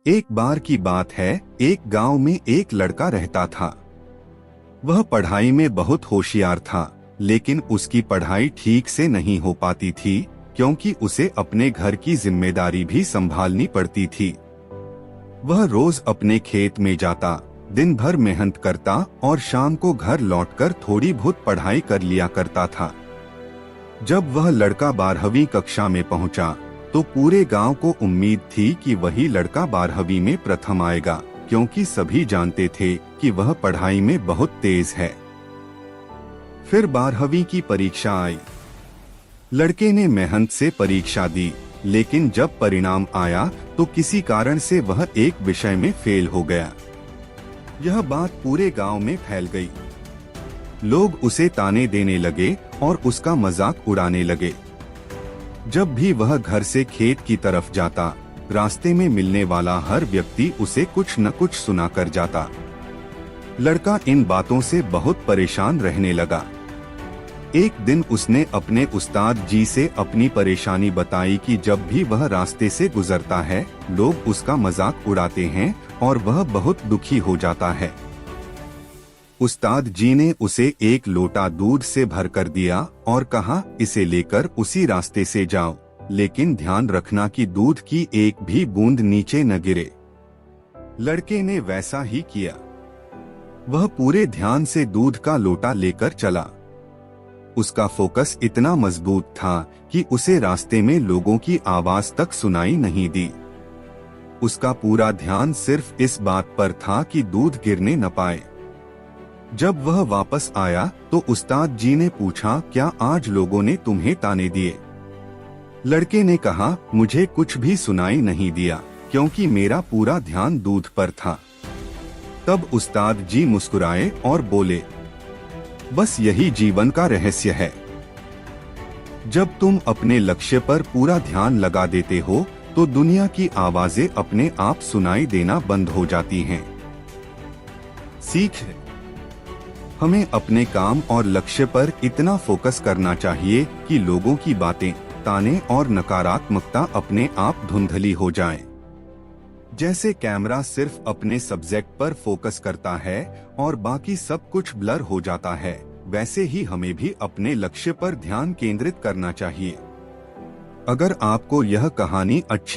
एक बार की बात है, एक गांव में एक लड़का रहता था। वह पढ़ाई में बहुत होशियार था, लेकिन उसकी पढ़ाई ठीक से नहीं हो पाती थी क्योंकि उसे अपने घर की जिम्मेदारी भी संभालनी पड़ती थी। वह रोज अपने खेत में जाता, दिन भर मेहनत करता और शाम को घर लौटकर थोड़ी बहुत पढ़ाई कर लिया करता था। जब वह लड़का 12वीं कक्षा में पहुंचा, तो पूरे गांव को उम्मीद थी कि वही लड़का 12वीं में प्रथम आएगा, क्योंकि सभी जानते थे कि वह पढ़ाई में बहुत तेज है। फिर 12वीं की परीक्षा आई। लड़के ने मेहनत से परीक्षा दी, लेकिन जब परिणाम आया तो किसी कारण से वह एक विषय में फेल हो गया। यह बात पूरे गांव में फैल गई। लोग उसे ताने देने लगे और उसका मजाक उड़ाने लगे। जब भी वह घर से खेत की तरफ जाता, रास्ते में मिलने वाला हर व्यक्ति उसे कुछ न कुछ सुना कर जाता। लड़का इन बातों से बहुत परेशान रहने लगा। एक दिन उसने अपने उस्ताद जी से अपनी परेशानी बताई कि जब भी वह रास्ते से गुजरता है, लोग उसका मजाक उड़ाते हैं और वह बहुत दुखी हो जाता है। उस्ताद जी ने उसे एक लोटा दूध से भर कर दिया और कहा, इसे लेकर उसी रास्ते से जाओ, लेकिन ध्यान रखना कि दूध की एक भी बूंद नीचे न गिरे। लड़के ने वैसा ही किया। वह पूरे ध्यान से दूध का लोटा लेकर चला। उसका फोकस इतना मजबूत था कि उसे रास्ते में लोगों की आवाज तक सुनाई नहीं दी। उसका पूरा ध्यान सिर्फ इस बात पर था कि दूध गिरने न पाए। जब वह वापस आया तो उस्ताद जी ने पूछा, क्या आज लोगों ने तुम्हें ताने दिए? लड़के ने कहा, मुझे कुछ भी सुनाई नहीं दिया क्योंकि मेरा पूरा ध्यान दूध पर था। तब उस्ताद जी मुस्कुराए और बोले, बस यही जीवन का रहस्य है। जब तुम अपने लक्ष्य पर पूरा ध्यान लगा देते हो तो दुनिया की आवाजें अपने आप सुनाई देना बंद हो जाती हैं। सीख, हमें अपने काम और लक्ष्य पर इतना फोकस करना चाहिए कि लोगों की बातें, ताने और नकारात्मकता अपने आप धुंधली हो जाएं। जैसे कैमरा सिर्फ अपने सब्जेक्ट पर फोकस करता है और बाकी सब कुछ ब्लर हो जाता है, वैसे ही हमें भी अपने लक्ष्य पर ध्यान केंद्रित करना चाहिए। अगर आपको यह कहानी अच्छी